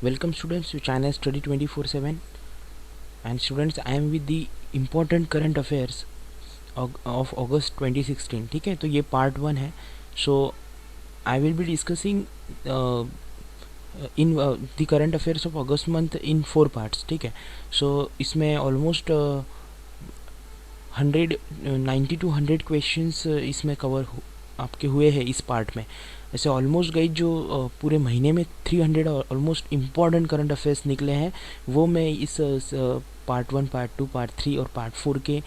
Welcome students to China Study 24/7 and students I am with the important current affairs of August 2016. ठीक है, तो ये part 1 है. So I will be discussing in the current affairs of August month in 4 parts. ठीक है, so इसमें almost 90 to 100 questions इसमें cover आपके हुए हैं इस पार्ट में. ऐसे ऑलमोस्ट गई जो पूरे महीने में 300 ऑलमोस्ट इम्पॉर्टेंट करंट अफेयर्स निकले हैं, वो मैं इस पार्ट 1, पार्ट 2, पार्ट 3 और पार्ट 4 के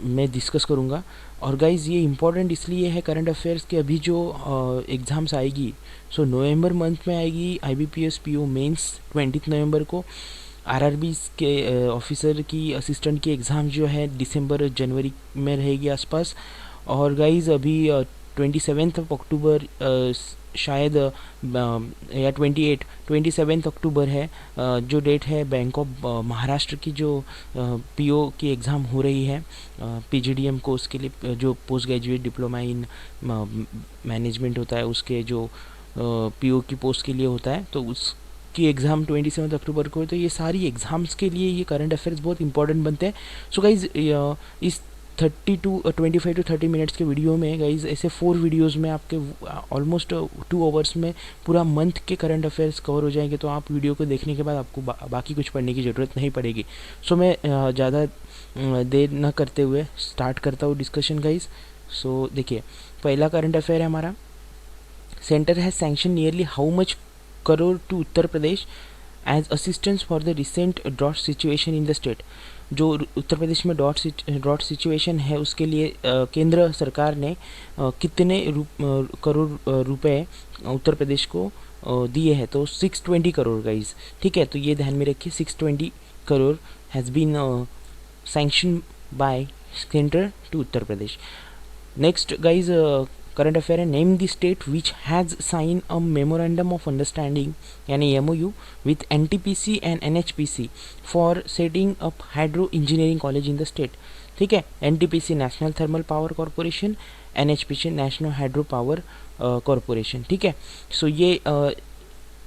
मैं डिस्कस करूँगा. और गाइज़ ये इम्पॉर्टेंट इसलिए है करंट अफेयर्स के अभी जो एग्ज़ाम्स आएगी, सो नवंबर मंथ में आएगी IBPS PO मेंस 20 नवंबर को. RRB के ऑफिसर की असिस्टेंट की एग्ज़ाम जो है दिसंबर जनवरी में रहेगी आसपास. और गाइज़ अभी 27 अक्टूबर शायद या 27 अक्टूबर है जो डेट है. बैंक ऑफ महाराष्ट्र की जो PO की एग्ज़ाम हो रही है PGDM कोर्स के लिए, जो post graduate diploma in management होता है, उसके जो PO की पोस्ट के लिए होता है, तो उसकी एग्ज़ाम 27 अक्टूबर को है. तो ये सारी एग्ज़ाम्स के लिए ये करंट अफेयर्स बहुत इंपॉर्टेंट बनते हैं. सो गाइज़ इस 25 to 30 मिनट्स के वीडियो में गाइज ऐसे 4 वीडियोस में आपके ऑलमोस्ट 2 आवर्स में पूरा मंथ के करंट अफेयर्स कवर हो जाएंगे. तो आप वीडियो को देखने के बाद आपको बाकी कुछ पढ़ने की ज़रूरत नहीं पड़ेगी. सो मैं ज़्यादा देर न करते हुए स्टार्ट करता हूँ डिस्कशन गाइज. सो देखिए, पहला करंट अफेयर है हमारा. Centre has sanction nearly how much crore to Uttar Pradesh as assistance for the recent drought situation in the state. जो उत्तर प्रदेश में ड्रॉट सिचुएशन है उसके लिए केंद्र सरकार ने कितने करोड़ रुपए उत्तर प्रदेश को दिए हैं, तो 620 करोड़ गाइज. ठीक है, तो ये ध्यान में रखिए, 620 crore has been sanction by centre to Uttar Pradesh. Next guys current affair है. Name the state which has sign a memorandum of understanding यानी MOU with NTPC and NHPC for setting up hydro engineering college in the state. ठीक है, NTPC national thermal power corporation, NHPC national hydro power corporation. ठीक है, सो ये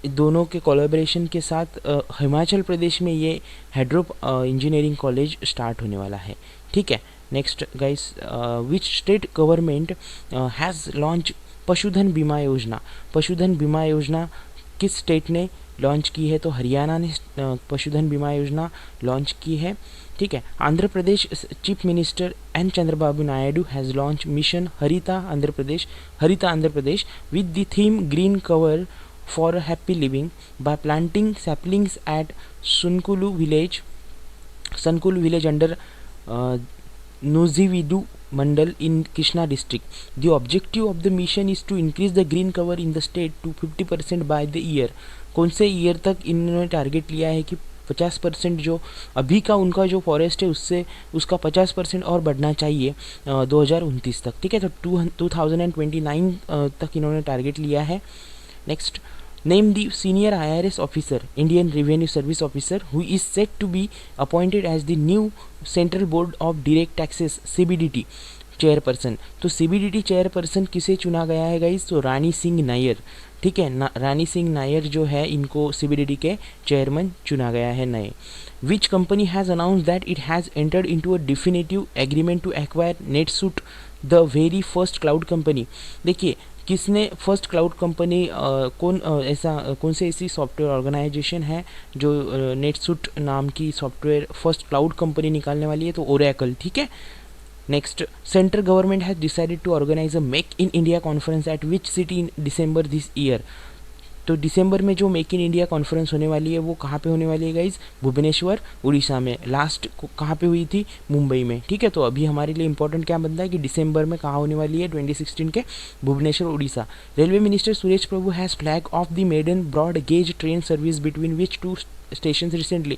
दोनों के collaboration के साथ हिमाचल प्रदेश में ये हाइड्रो इंजीनियरिंग कॉलेज स्टार्ट होने वाला है. ठीक है, next guys, which state government has launch पशुधन बीमा योजना. पशुधन बीमा योजना किस स्टेट ने लॉन्च की है, तो हरियाणा ने पशुधन बीमा योजना लॉन्च की है. ठीक है, Andhra Pradesh chief minister N Chandrababu Naidu has launch mission Harita Andhra Pradesh with the theme green cover for happy living by planting saplings at Sunkulu village under Nuzividu Mandal in Krishna district. The objective of the mission is to increase the green cover in the state to 50% by the year. कौन से year तक इन्होंने target लिया है कि 50% जो अभी का उनका जो फॉरेस्ट है उससे उसका 50% और बढ़ना चाहिए 2029 तक. ठीक है, तो 2029 तक इन्होंने टारगेट लिया है. Next, name the senior IRS officer, Indian Revenue Service officer, who is set to be appointed as the new Central Board of Direct Taxes CBDT chairperson. तो CBDT चेयरपर्सन किसे चुना गया है गाइज, तो रानी सिंह नायर. ठीक है, रानी सिंह नायर जो है इनको CBDT के चेयरमैन चुना गया है नए. Which company has announce that it has entered into a definitive agreement to acquire NetSuite the very first cloud company. देखिए, किसने फर्स्ट क्लाउड कंपनी कौन से ऐसी सॉफ्टवेयर ऑर्गेनाइजेशन है जो नेटसूट नाम की सॉफ्टवेयर फर्स्ट क्लाउड कंपनी निकालने वाली है, तो ओरेकल. ठीक है, next, central government has decided to organise a make in India conference at which city in December this year. तो दिसंबर में जो मेक इन इंडिया कॉन्फ्रेंस होने वाली है वो कहाँ पे होने वाली है गाइज, भुवनेश्वर उड़ीसा में. लास्ट कहाँ पे हुई थी, मुंबई में. ठीक है, तो अभी हमारे लिए इंपॉर्टेंट क्या बनता है कि दिसंबर में कहाँ होने वाली है, 2016 के Bhubaneswar Orissa. Railway minister Suresh Prabhu has flag of the maiden broad gauge train service between which 2 station recently.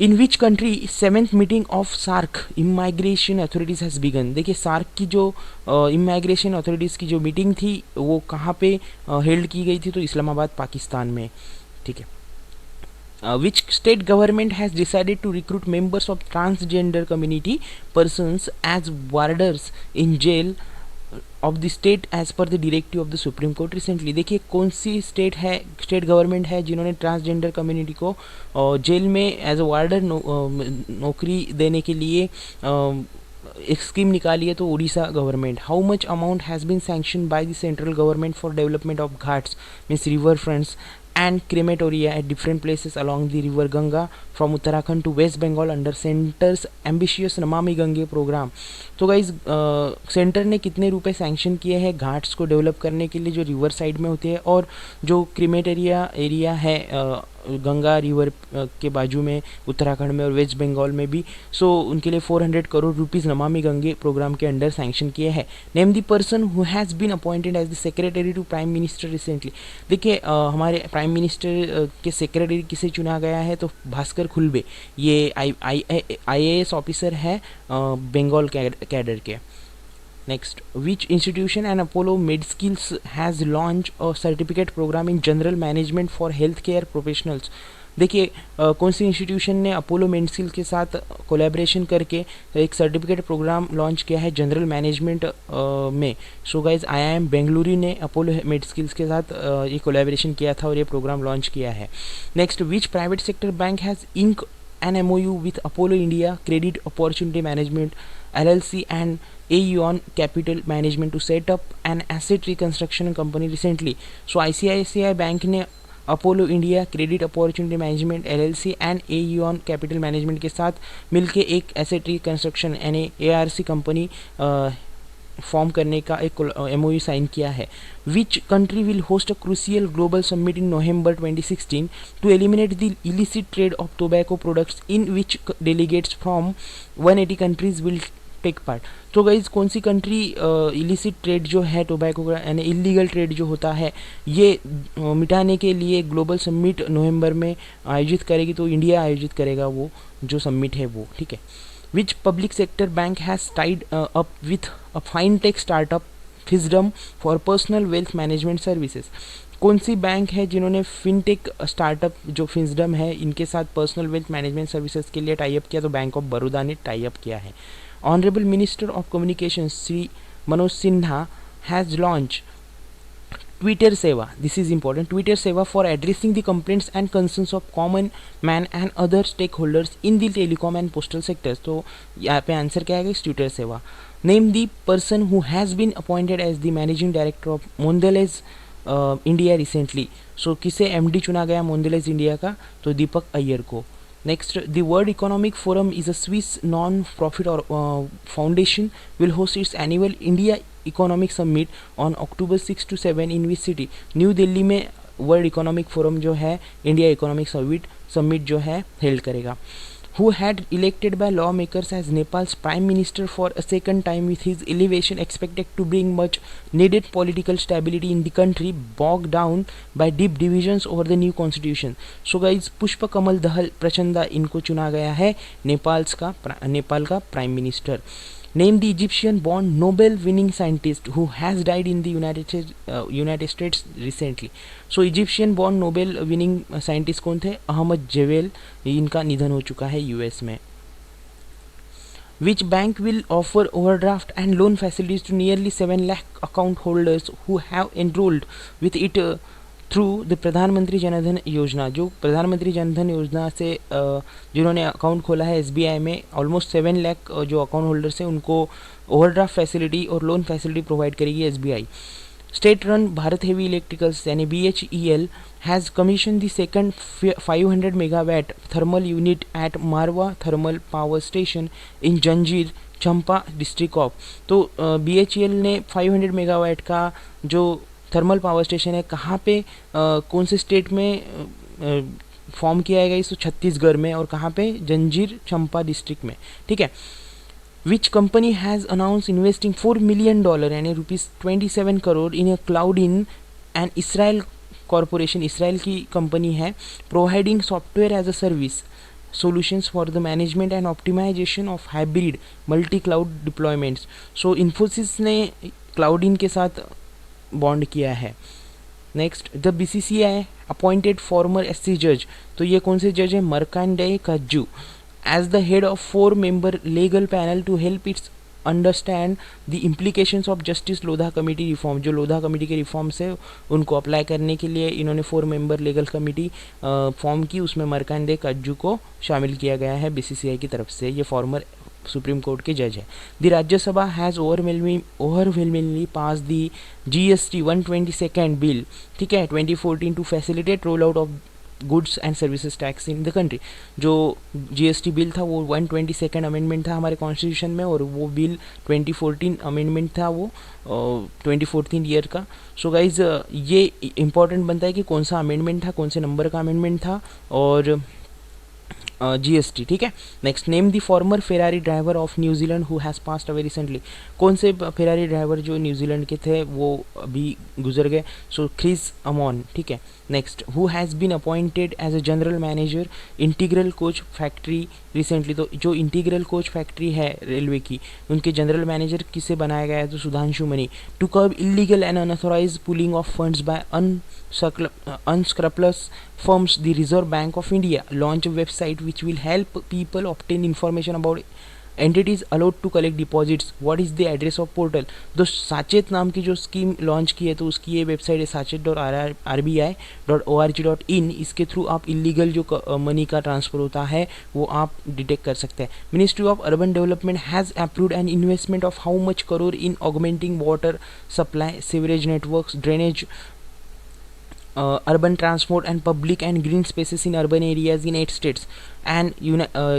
In which country seventh meeting of SAARC immigration authorities has began. देखिए सार्क की जो इमाइग्रेशन अथॉरिटीज़ की जो मीटिंग थी वो कहाँ पे हेल्ड की गई थी, तो इस्लामाबाद पाकिस्तान में, ठीक है। Which state government has decided to recruit members of transgender community persons as warders in jail of the state as per the directive of the supreme court recently. देखिए कौन सी स्टेट है, स्टेट गवर्नमेंट है जिन्होंने transgender community को jail में as a warder नौकरी देने के लिए एक स्कीम निकाली है, तो Orissa government. How much amount has been sanction by the central government for development of ghats means river fronts and crematoria at different places along the river Ganga from Uttarakhand to West Bengal under Center's ambitious Namami Gange programme. तो guys centre ने कितने रुपए sanction किए हैं घाट्स को develop करने के लिए जो रिवर साइड में होती है, और जो क्रीमेटेरिया एरिया है गंगा रिवर के बाजू में उत्तराखंड में और वेस्ट बंगाल में भी, सो उनके लिए 400 करोड़ रुपीस नमामि गंगे प्रोग्राम के अंडर सैंक्शन किए हैं। Name the person who has been appointed as the secretary to prime minister recently. देखिए हमारे प्राइम मिनिस्टर के सेक्रेटरी किसे चुना गया है, तो भास्कर खुलबे, ये IAS ऑफिसर है बंगाल कैडर के। Next, which institution and Apollo MedSkills has launched a certificate program in general management for healthcare professionals? देखिए कौन सी इंस्टीट्यूशन ने अपोलो मेडस्किल के साथ कोलैबोरेशन करके एक सर्टिफिकेट प्रोग्राम लॉन्च किया है जनरल मैनेजमेंट में। सो गाइज IIM बेंगलुरु ने अपोलो मेडस्किल्स के साथ ये कोलैबोरेशन किया था और ये प्रोग्राम लॉन्च किया है। Next, which private sector bank has ink an MOU with Apollo India Credit Opportunity Management LLC and Aeon Capital Management to set up an asset reconstruction company recently? So ICICI bank ने Apollo India credit opportunity management LLC and Aeon capital management के साथ मिलके एक asset reconstruction यानी ARC company form करने का एक MOU sign किया है। Which country will host a crucial global summit in November 2016 to eliminate the illicit trade of tobacco products in which delegates from 180 countries will take part. तो guys कौन सी country illicit trade जो है tobacco का यानी illegal trade जो होता है ये मिटाने के लिए ग्लोबल समिट नवंबर में आयोजित करेगी, तो इंडिया आयोजित करेगा वो जो समिट है वो, ठीक है। Which public sector bank has tied up with a fintech startup Fisdom for personal wealth management services? कौन सी बैंक है जिन्होंने फिनटेक स्टार्टअप जो फिजडम है इनके साथ पर्सनल वेल्थ मैनेजमेंट सर्विसेज के लिए टाई अप किया, तो बैंक ऑफ बड़ौदा ने टाई अप किया है। Honourable minister of communication Shri Manoj Sinha has launch Twitter Seva, this is important, Twitter Seva for addressing the complaints and concerns of common man and other stakeholders in the telecom and postal sectors. तो यहाँ पे answer क्या आएगा इस Twitter Seva. Name the person who has been appointed as the managing director of Mondelez India recently. So किसे MD चुना गया मोंदेलेज India का, तो दीपक अय्यर को। Next, the World Economic Forum is a Swiss non-profit foundation will host its annual India Economic Summit on October 6 to 7 in which city? New Delhi में world economic forum जो है India economic summit जो है held करेगा। Who had elected by lawmakers as Nepal's prime minister for a second time with his elevation expected to bring much needed political stability in the country bogged down by deep divisions over the new constitution. So guys, पुष्प कमल दहल प्रचंदा इनको चुना गया है नेपाल का prime minister. Name the Egyptian born Nobel winning scientist who has died in the United States recently. So Egyptian born Nobel winning scientist कौन थे? Ahmad jewel, इनका निधन हो चुका है US में। Which bank will offer overdraft and loan facilities to nearly 7 lakh account holders who have enrolled with it through the प्रधानमंत्री जनधन योजना? जो प्रधानमंत्री जनधन योजना से जिन्होंने अकाउंट खोला है SBI में, ऑलमोस्ट 7 लाख जो अकाउंट होल्डर्स हैं उनको ओवरड्राफ्ट फैसिलिटी और लोन फैसिलिटी प्रोवाइड करेगी SBI। State run Bharat heavy electricals यानी BHEL has commission the second 500 megawatt thermal unit at Marwa thermal power station in Janjgir Champa district of. तो BHEL ने 500 मेगावाट का जो थर्मल पावर स्टेशन है कहाँ पे कौन से स्टेट में फॉर्म किया गया, इस छत्तीसगढ़ में, और कहाँ पे? जंजीर चंपा डिस्ट्रिक्ट में, ठीक है। Which company has announce investing $4 million यानी ₹27 crore in a cloud in and Israel corporation, Israel की कंपनी है, providing software as a service solutions for the management and optimization of hybrid multi-cloud deployments. So Infosys ने क्लाउडिन के साथ bond किया है. Next, the BCCI appointed former SC जज. तो ये कौन से जज है? Markandey Katju as the head of 4-member legal panel to help its understand the implications of justice Lodha committee reform. जो लोधा कमेटी के रिफॉर्म्स है उनको अप्लाई करने के लिए इन्होंने 4-member लीगल कमेटी फॉर्म की. उसमें मर्कांडेय कज्जू को शामिल किया गया है BCCI की तरफ से. ये फॉर्मर सुप्रीम कोर्ट के जज है. The Rajya Sabha has overwhelmingly pass the GST 122nd bill, ठीक है, 2014 to facilitate roll out of goods and services tax in the country. जो GST बिल था वो 122nd अमेंडमेंट था हमारे कॉन्स्टिट्यूशन में, और वो बिल 2014 अमेंडमेंट था, वो 2014 ईयर का. सो गाइज ये इंपॉर्टेंट बनता है कि कौन सा अमेंडमेंट था, कौन से नंबर का अमेंडमेंट था, और GST, ठीक है. Next, name the former Ferrari driver of New Zealand who has passed away recently. कौन से फेरारी ड्राइवर जो न्यूजीलैंड के थे वो अभी गुजर गए? सो क्रिस अमॉन, ठीक है. Next, who has been appointed as a general manager integral coach factory recently. तो जो इंटीग्रल कोच फैक्ट्री है रेलवे की, उनके जनरल मैनेजर किसे बनाया गया है? तो Sudhanshu Mani. To curb illegal and unauthorized pulling of funds by unscrupulous firms, the Reserve Bank of India launch a website which will help people obtain information about entities allowed to collect deposits. What is the address of portal? तो साचेत नाम की जो scheme launch की है, तो उसकी ये website है sachet.rbi.org.in. इसके थ्रू आप इलीगल जो मनी का ट्रांसफ़र होता है वो आप डिटेक्ट कर सकते हैं. Ministry of urban development has approved an investment of how much crore in augmenting water supply, sewerage networks, drainage, urban transport and public and green spaces in urban areas in 8 states and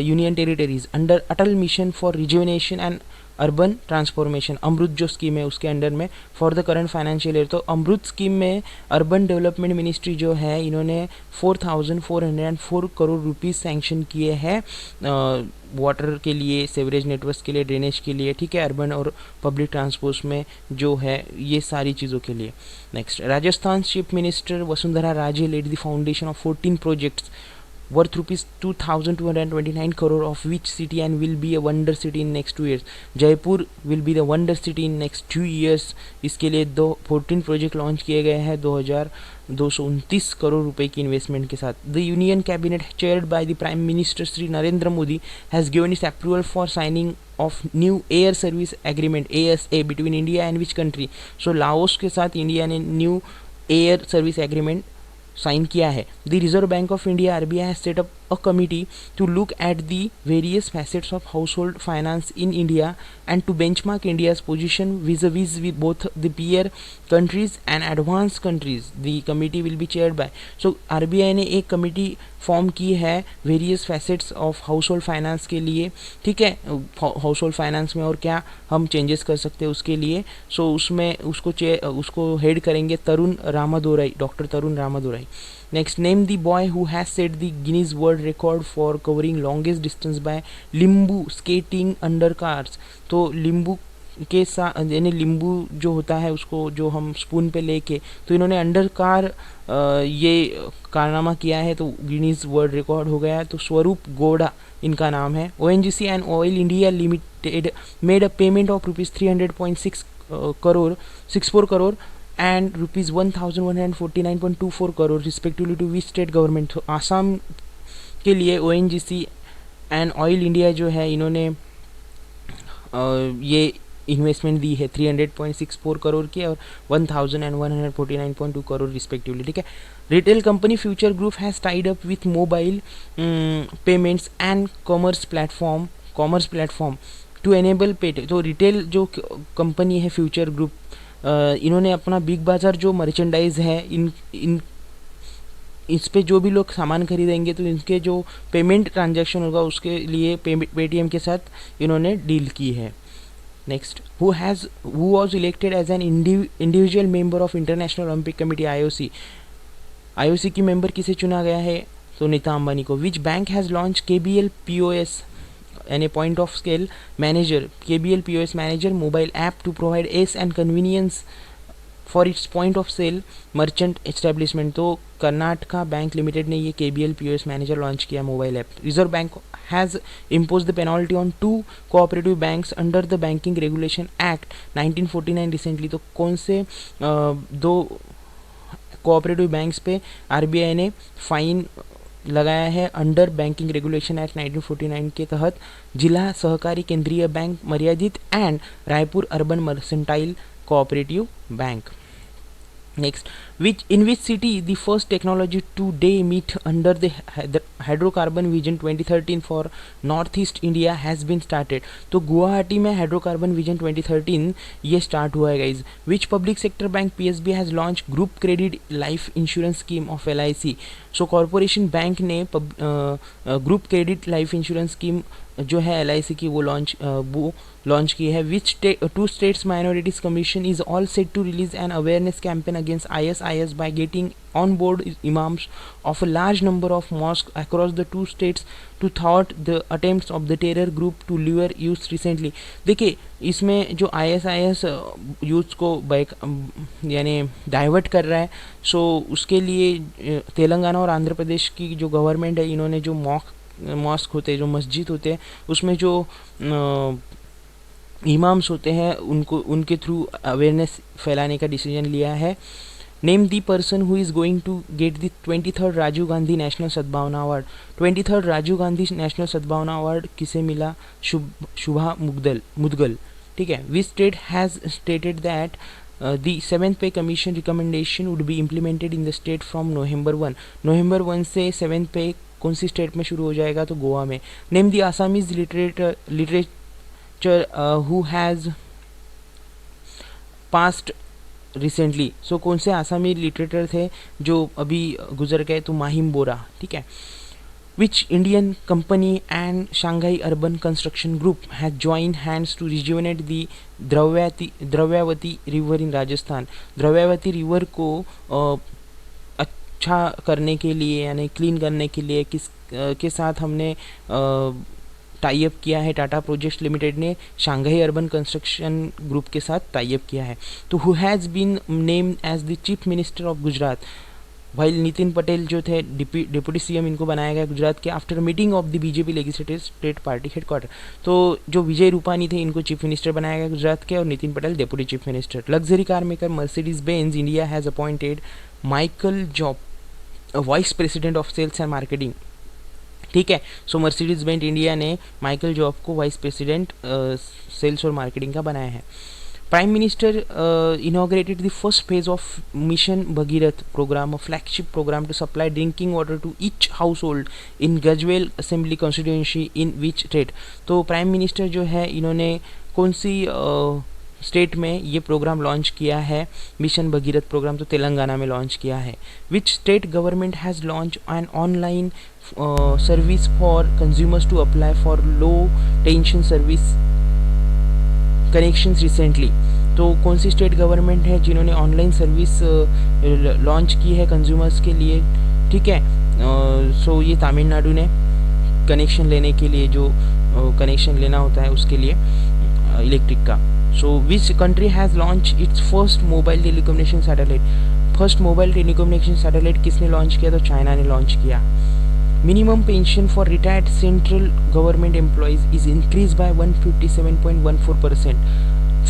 union territories under Atal Mission for Rejuvenation and urban transformation. AMRUT जो scheme है उसके under में for the current financial year. तो AMRUT scheme में urban development ministry जो है इन्होंने 4,404 crore rupees sanction किए हैं वाटर के लिए, सेवरेज नेटवर्क्स के लिए, ड्रेनेज के लिए, ठीक है, अर्बन और पब्लिक ट्रांसपोर्ट में जो है ये सारी चीज़ों के लिए. नेक्स्ट, Rajasthan chief minister Vasundhara Raje led the foundation of 14 projects worth rupees 2,229 crore, of which city and will be a wonder city in next 2 years. Jaipur will be the wonder city in next 2 years. इसके लिए 14 प्रोजेक्ट लॉन्च किए गए हैं 2,229 करोड़ रुपए की investment के साथ. The union cabinet chaired by the prime minister Shri Narendra Modi has given its approval for signing of new air service agreement ASA between India and which country. So Laos के साथ इंडिया ने new air service agreement sign किया है. The reserve bank of India RBI has set up a committee to look at the various facets of household finance in India and to benchmark India's position vis-a-vis with both the peer countries and advanced countries. The committee will be chaired by. So RBI ने एक committee form की है various facets of house hold finance के लिए, ठीक है, house hold finance में और क्या हम चेंजेस कर सकते हैं उसके लिए. सो उसमें उसको हेड करेंगे Tarun Ramadorai, doctor Tarun Ramadorai. Next, name the boy who has set the Guinness World Record for covering longest distance by limbu skating under cars. तो limbu के साथ यानी लींबू जो होता है उसको जो हम स्पून पे लेके, तो इन्होंने अंडर कार ये कारनामा किया है, तो गिनीज वर्ल्ड रिकॉर्ड हो गया है. तो स्वरूप गोड़ा इनका नाम है. ONGC and oil India limited made a payment of rupees 300.64 crore and rupees 1,149.24 crore respectively to which state government. तो आसाम के लिए ONGC एंड ऑयल इंडिया जो है इन्होंने ये इन्वेस्टमेंट दी है 300.64 करोड़ की और 1,149.2 करोड़ रिस्पेक्टिवली, ठीक है. Retail company future group has tied up with mobile payments and commerce platform to enable Paytm. तो रिटेल जो कंपनी है फ्यूचर ग्रुप, इन्होंने अपना बिग बाज़ार जो मर्चेंडाइज है इन इस पे जो भी लोग सामान खरीदेंगे तो इनके जो पेमेंट ट्रांजैक्शन होगा उसके लिए पेटीएम के साथ इन्होंने डील की है. Next, who was elected as an individual member of international olympic committee IOC की मेंबर किसे चुना गया है? तो नीता अंबानी को. Which bank has launch KBL POS यानी point of scale manager KBL POS manager mobile app to provide ease and convenience for its point of sale merchant establishment. तो Karnataka bank limited ने ये KBL POS मैनेजर लॉन्च किया mobile app. Reserve bank has impose the penalty on 2 cooperative banks under the banking regulation act 1949 recently. तो कौन से दो cooperative banks पे RBI ने फाइन लगाया है अंडर बैंकिंग रेगुलेशन एक्ट 1949 के तहत? जिला सहकारी केंद्रीय बैंक मर्यादित and Raipur urban mercantile cooperative bank. Next, in which city the first technology to day meet under the hydrocarbon vision 2013 for northeast India has been started। तो गुवाहाटी में हाइड्रोकार्बन विजन 2013 ये start हुआ है guys. Which public sector bank PSB has launch group credit life insurance scheme of LIC। So corporation bank ने group credit life insurance scheme जो है LIC की वो लॉन्च की है। विच 2 states minorities commission is all set to release an awareness campaign against ISIS by getting on board imams of a large number of mosques across the 2 states to thwart the attempts of the terror group to lure youth recently। देखिए इसमें जो ISIS youth को यानी divert कर रहा है, सो उसके लिए तेलंगाना और आंध्र प्रदेश की जो गवर्नमेंट है इन्होंने जो मॉस्क होते हैं, जो मस्जिद होते हैं, उसमें जो इमाम्स होते हैं उनके थ्रू अवेयरनेस फैलाने का डिसीजन लिया है। Name the person who is going to get the 23rd Rajiv Gandhi national Sadbhavana award. 23rd Rajiv Gandhi national Sadbhavana award किसे मिला? शुभा मुदगल। ठीक है। Which state has stated that the 7th pay commission recommendation would be implemented in the state from November 1। November 1 से 7th पे कौन सी state में शुरू हो जाएगा? तो गोवा में। Name the Assamese literature who has passed recently. सो कौन से आसामी लिटरेटर थे जो अभी गुजर गए? तो माहिम बोरा। ठीक है। Which Indian company and Shanghai Urban Construction Group has joined hands to rejuvenate the Dravyavati river in Rajasthan. Dravyavati river को अच्छा करने के लिए यानी क्लीन करने के लिए किस के साथ हमने टाई अप किया है? टाटा प्रोजेक्ट्स लिमिटेड ने शांघाई अर्बन कंस्ट्रक्शन ग्रुप के साथ टाई अप किया है। तो who has been named as the chief minister of Gujarat. भाई नितिन पटेल जो थे डिप्टी CM इनको बनाया गया गुजरात के after meeting of the BJP legislative state party headquarter. तो जो विजय रूपानी थे इनको चीफ मिनिस्टर बनाया गया गुजरात के और Nitin Patel deputy chief minister. Luxury car maker Mercedes Benz India has appointed Michael Job vice president of sales and marketing. ठीक है। सो मर्सिडीज बेंज इंडिया ने माइकल जॉब को वाइस प्रेसिडेंट सेल्स और मार्केटिंग का बनाया है। Prime Minister inaugurated the first phase of Mission Bhagirath program, a flagship program to supply drinking water to each household in Gajwel Assembly constituency in which state। तो prime minister जो है इन्होंने कौन सी स्टेट में ये प्रोग्राम लॉन्च किया है? मिशन भगीरथ प्रोग्राम तो तेलंगाना में लॉन्च किया है। Which state government has launch an online service for consumers to apply for low tension service connections recently. तो कौन सी स्टेट गवर्नमेंट है जिन्होंने ऑनलाइन सर्विस लॉन्च की है कंज्यूमर्स के लिए? ठीक है। सो ये तमिलनाडु ने कनेक्शन लेने के लिए जो कनेक्शन लेना होता है उसके लिए इलेक्ट्रिक का। So which country has launch its first mobile telecommunication satellite. First mobile telecommunication satellite किसने लॉन्च किया? तो चाइना ने लॉन्च किया। Minimum pension for retired central government employees is increased by 157.14%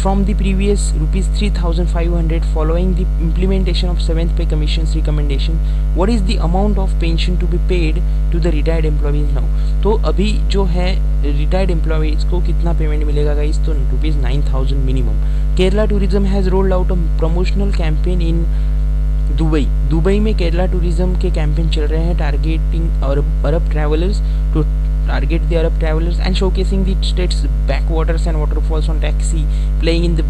from the previous rupees 3,500 following the implementation of 7th Pay Commission's recommendation। What is the amount of pension to be paid to the retired employees now? तो अभी जो है retired employees को कितना payment मिलेगा guys? तो rupees 9,000 मिनिमम। Kerala tourism has rolled out a promotional campaign in Dubai में केरला टूरिज्म के कैंपेन चल रहे हैं targeting Arab travellers to target the Arab travellers and showcasing the states backwaters and waterfalls on taxi playing in the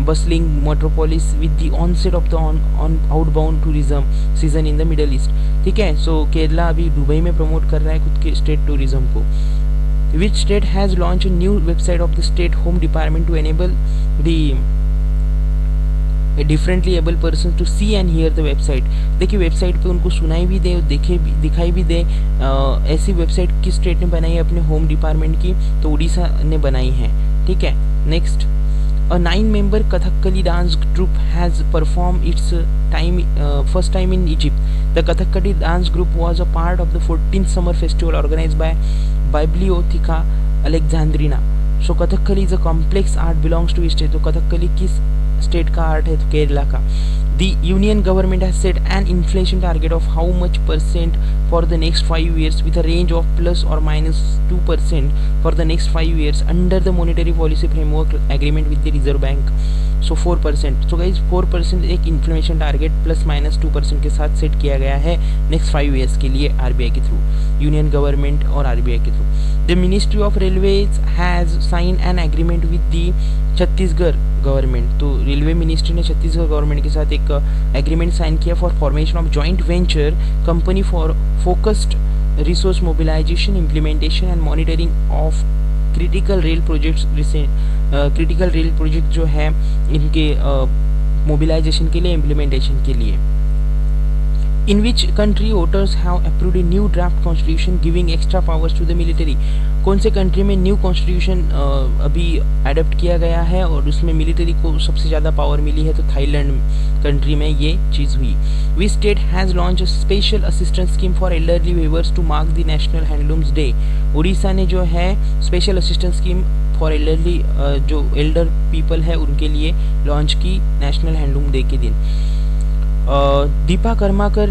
bustling metropolis with the onset of the on outbound tourism season in the Middle East। ठीक है। सो केरला अभी Dubai में promote कर रहा है खुद के state tourism को। Which state has launch a new website of the state home department to enable the differently able person to see and hear the website. देखिए वेबसाइट पे उनको सुनाई भी दे और दिखाई भी दे। ऐसी वेबसाइट किस स्टेट ने बनाई है अपने होम डिपार्टमेंट की? तो उड़ीसा ने बनाई है। ठीक है। Next, A 9-member Kathakali dance troupe has performed its first time in Egypt. The Kathakali dance group was a part of the 14th summer festival organized by Bibliotheca Alexandrina. So Kathakali is a complex art, belongs to state. तो कथकली किस state का art है? तो केरला का. The union government has set an inflation target of how much percent for the next 5 years, with a range of plus or minus 2% for the next 5 years under the monetary policy framework agreement with the Reserve Bank. So 4%. So guys 4% एक inflation target plus minus 2% के साथ set किया गया है next 5 years के लिए RBI के through, union government और आरबीआई के through. The ministry of railways has sign an agreement with the Chhattisgarh government. तो रेलवे मिनिस्ट्री ने छत्तीसगढ़ गवर्नमेंट के साथ एक एग्रीमेंट साइन किया for formation of joint venture company for focused resource mobilisation, implementation and monitoring of critical rail projects. Critical rail project जो है इनके mobilisation के लिए, इम्प्लीमेंटेशन के लिए. In which country voters have approved a new draft constitution giving extra powers to the military? कौन से country में न्यू कॉन्स्टिट्यूशन अभी एडप्ट किया गया है और उसमें मिलिट्री को सबसे ज़्यादा पावर मिली है? तो थाईलैंड कंट्री में ये चीज़ हुई. Which state has launched a special assistance scheme for elderly weavers to mark the National Handlooms Day? Orissa ने जो है special assistance scheme for elderly, जो एल्डर पीपल है उनके लिए लॉन्च की नेशनल हैंडलूम डे के दिन. Deepa Karmakar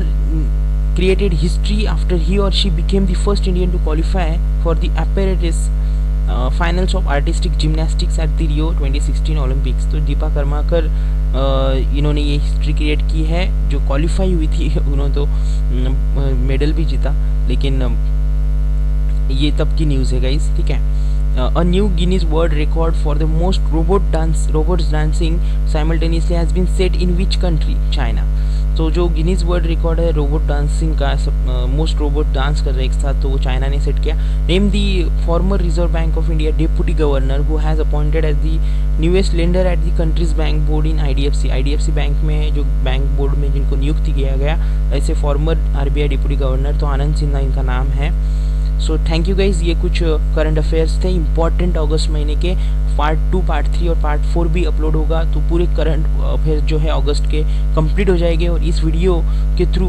created history after he or she became the first Indian to qualify for the apparatus finals of artistic gymnastics at the Rio 2016 Olympics. तो दीपा कर्माकर इन्होंने ये history create की है. जो qualify हुई थी उन्होंने तो मेडल भी जीता, लेकिन ये तब की न्यूज़ है गाइस, ठीक है. A new Guinness World Record for the most robots dancing simultaneously has been set in which country? China. तो जो गिनीज वर्ल्ड रिकॉर्ड है रोबोट डांसिंग का, मोस्ट रोबोट डांस कर रहे एक साथ, तो वो चाइना ने सेट किया. Name the former reserve bank of India deputy governor who has appointed as the newest lender at the country's bank board in IDFC. IDFC bank में जो बैंक बोर्ड में जिनको नियुक्त किया गया, ऐसे फॉर्मर आरबीआई डेप्यूटी गवर्नर, तो आनंद सिन्हा इनका नाम है. So thank you guys. ये कुछ करंट अफेयर्स थे इंपॉर्टेंट अगस्त महीने के. पार्ट 2, पार्ट 3 और पार्ट 4 भी अपलोड होगा, तो पूरे करंट अफेयर्स जो है अगस्त के कंप्लीट हो जाएंगे. और इस वीडियो के थ्रू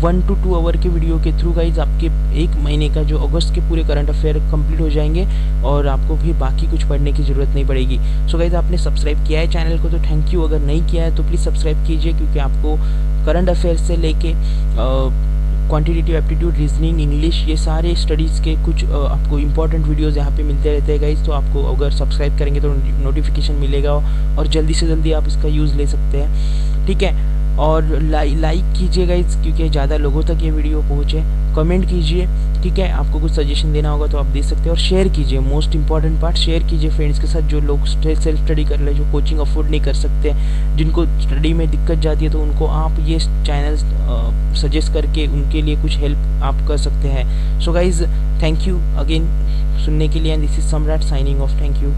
1 to 2 आवर के वीडियो के थ्रू गाइज आपके एक महीने का जो अगस्त के पूरे करंट अफेयर कंप्लीट हो जाएंगे और आपको फिर बाकी कुछ पढ़ने की ज़रूरत नहीं पड़ेगी. सो गाइज आपने सब्सक्राइब किया है चैनल को तो थैंक यू. अगर नहीं किया है तो प्लीज़ सब्सक्राइब कीजिए, क्योंकि आपको करंट अफेयर से लेके क्वांटिटेटिव एप्टीट्यूड, रीजनिंग, इंग्लिश, ये सारे स्टडीज़ के कुछ आपको इंपॉर्टेंट वीडियोस यहाँ पे मिलते रहते हैं गाइज. तो आपको अगर सब्सक्राइब करेंगे तो नोटिफिकेशन मिलेगा और जल्दी से जल्दी आप इसका यूज़ ले सकते हैं, ठीक है. और लाइक कीजिए गाइज, क्योंकि ज़्यादा लोगों तक ये वीडियो पहुँचे. कमेंट कीजिए, ठीक है. आपको कुछ सजेशन देना होगा तो आप दे सकते हैं. और शेयर कीजिए, मोस्ट इंपॉर्टेंट पार्ट, शेयर कीजिए फ्रेंड्स के साथ जो लोग सेल्फ स्टडी कर रहे हैं, जो कोचिंग अफोर्ड नहीं कर सकते, जिनको स्टडी में दिक्कत जाती है, तो उनको आप ये चैनल्स सजेस्ट करके उनके लिए कुछ हेल्प आप कर सकते हैं. So guys thank you again सुनने के लिए. एंड दिस इज सम्राट साइनिंग ऑफ. Thank you.